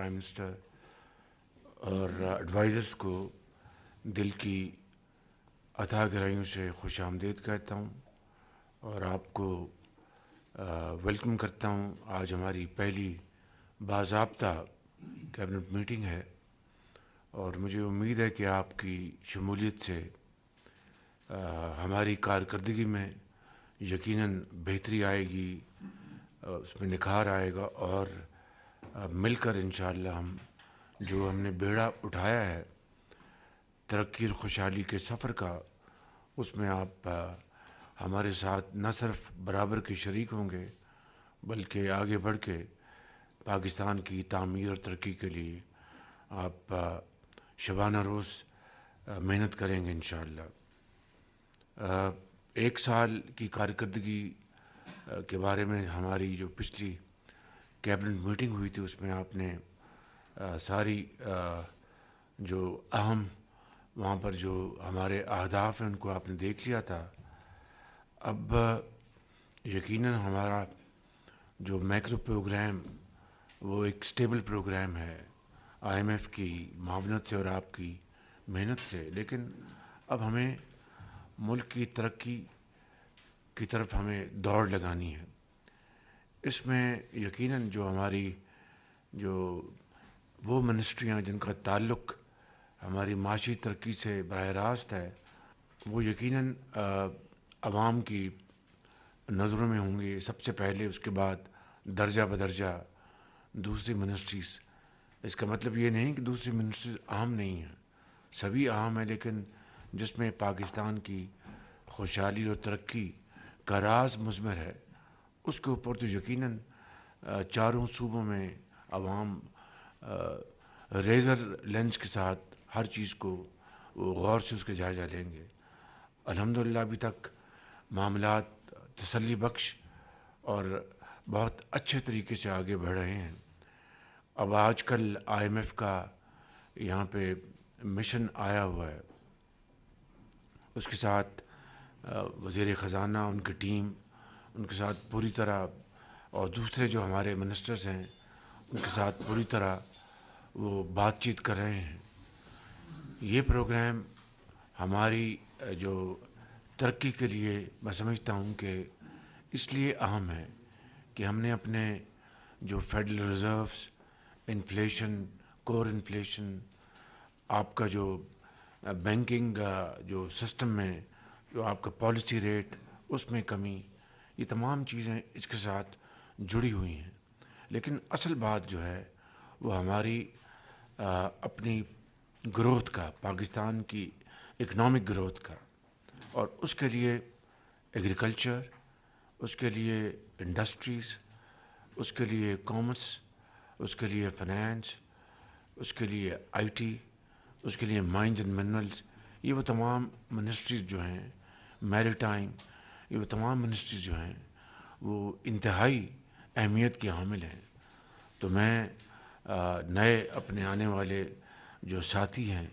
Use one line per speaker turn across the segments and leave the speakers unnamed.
Prime minister اور advisers کو دل کی اتھاہ گہرائیوں سے خوش آمدید کہتا ہوں اور آپ کو ویلکم کرتا ہوں. آج ہماری پہلی باضابطہ کیبنٹ میٹنگ ہے اور مجھے امید ہے کہ آپ کی شمولیت سے ہماری کارکردگی میں یقیناً بہتری آئے گی، اس میں نکھار آئے گا اور مل کر انشاءاللہ ہم نے بیڑا اٹھایا ہے ترقی اور خوشحالی کے سفر کا، اس میں آپ ہمارے ساتھ نہ صرف برابر کے شریک ہوں گے بلکہ آگے بڑھ کے پاکستان کی تعمیر اور ترقی کے لیے آپ شبانہ روز محنت کریں گے انشاءاللہ. ایک سال کی کارکردگی کے بارے میں ہماری جو پچھلی کیبنٹ میٹنگ ہوئی تھی اس میں آپ نے ساری جو اہم وہاں پر جو ہمارے اہداف ہیں ان کو آپ نے دیکھ لیا تھا. اب یقیناً ہمارا جو میکرو پروگرام وہ ایک سٹیبل پروگرام ہے آئی ایم ایف کی معاونت سے اور آپ کی محنت سے، لیکن اب ہمیں ملک کی ترقی کی طرف ہمیں دوڑ لگانی ہے. اس میں یقیناً جو ہماری وہ منسٹریاں جن کا تعلق ہماری معاشی ترقی سے براہ راست ہے وہ یقیناً عوام کی نظروں میں ہوں گے سب سے پہلے، اس کے بعد درجہ بدرجہ دوسری منسٹریز. اس کا مطلب یہ نہیں کہ دوسری منسٹریز اہم نہیں ہیں، سبھی اہم ہیں، لیکن جس میں پاکستان کی خوشحالی اور ترقی کا راز مضمر ہے اس کے اوپر تو یقیناً چاروں صوبوں میں عوام ریزر لینس کے ساتھ ہر چیز کو غور سے اس کا جائزہ لیں گے. الحمدللہ ابھی تک معاملات تسلی بخش اور بہت اچھے طریقے سے آگے بڑھ رہے ہیں. اب آج کل آئی ایم ایف کا یہاں پہ مشن آیا ہوا ہے، اس کے ساتھ وزیر خزانہ ان کی ٹیم ان کے ساتھ پوری طرح اور دوسرے جو ہمارے منسٹرز ہیں ان کے ساتھ پوری طرح وہ بات چیت کر رہے ہیں. یہ پروگرام ہماری جو ترقی کے لیے میں سمجھتا ہوں کہ اس لیے اہم ہے کہ ہم نے اپنے جو federal reserves, inflation, core inflation, آپ کا جو بینکنگ جو سسٹم میں جو آپ کا پالیسی ریٹ اس میں کمی، یہ تمام چیزیں اس کے ساتھ جڑی ہوئی ہیں. لیکن اصل بات جو ہے وہ ہماری اپنی گروتھ کا، پاکستان کی اکنامک گروتھ کا، اور اس کے لیے ایگریکلچر، اس کے لیے انڈسٹریز، اس کے لیے کامرس، اس کے لیے فنانس، اس کے لیے آئی ٹی، اس کے لیے مائنز اینڈ منرلز، یہ وہ تمام منسٹریز جو ہیں، میری ٹائم، یہ وہ تمام منسٹریز جو ہیں وہ انتہائی اہمیت کی حامل ہیں. تو میں نئے اپنے آنے والے جو ساتھی ہیں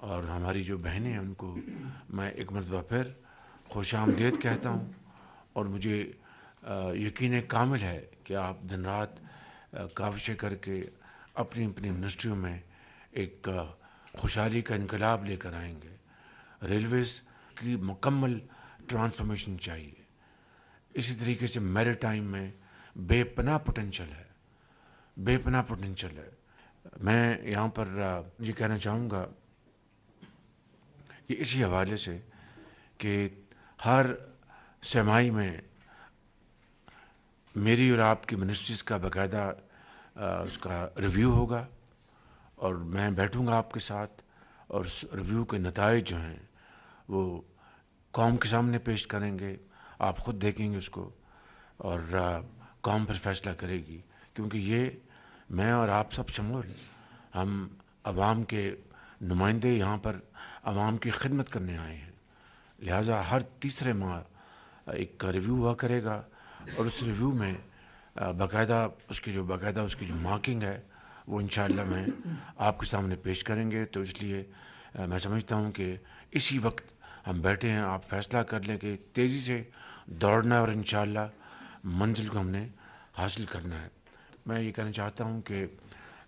اور ہماری جو بہنیں ہیں ان کو میں ایک مرتبہ پھر خوش آمدید کہتا ہوں اور مجھے یقین کامل ہے کہ آپ دن رات کاوشیں کر کے اپنی اپنی منسٹریوں میں ایک خوشحالی کا انقلاب لے کر آئیں گے. ریلویز کی مکمل ٹرانسفارمیشن چاہیے. اسی طریقے سے میری ٹائم میں بے پناہ پوٹینشل ہے، بے پناہ پوٹینشل ہے. میں یہاں پر یہ کہنا چاہوں گا کہ اسی حوالے سے کہ ہر سرمائی میں میری اور آپ کی منسٹریز کا باقاعدہ اس کا ریویو ہوگا اور میں بیٹھوں گا آپ کے ساتھ اور اس ریویو کے نتائج جو ہیں وہ قوم کے سامنے پیش کریں گے. آپ خود دیکھیں گے اس کو اور قوم پر فیصلہ کرے گی، کیونکہ یہ میں اور آپ سب شمول ہم عوام کے نمائندے یہاں پر عوام کی خدمت کرنے آئے ہیں. لہٰذا ہر تیسرے ماہ ایک ریویو ہوا کرے گا اور اس ریویو میں باقاعدہ اس کی جو مارکنگ ہے وہ انشاءاللہ میں آپ کے سامنے پیش کریں گے. تو اس لیے میں سمجھتا ہوں کہ اسی وقت ہم بیٹھے ہیں، آپ فیصلہ کر لیں کہ تیزی سے دوڑنا ہے اور انشاءاللہ منزل کو ہم نے حاصل کرنا ہے. میں یہ کہنا چاہتا ہوں کہ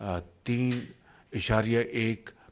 $3.1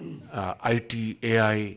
IT, AI,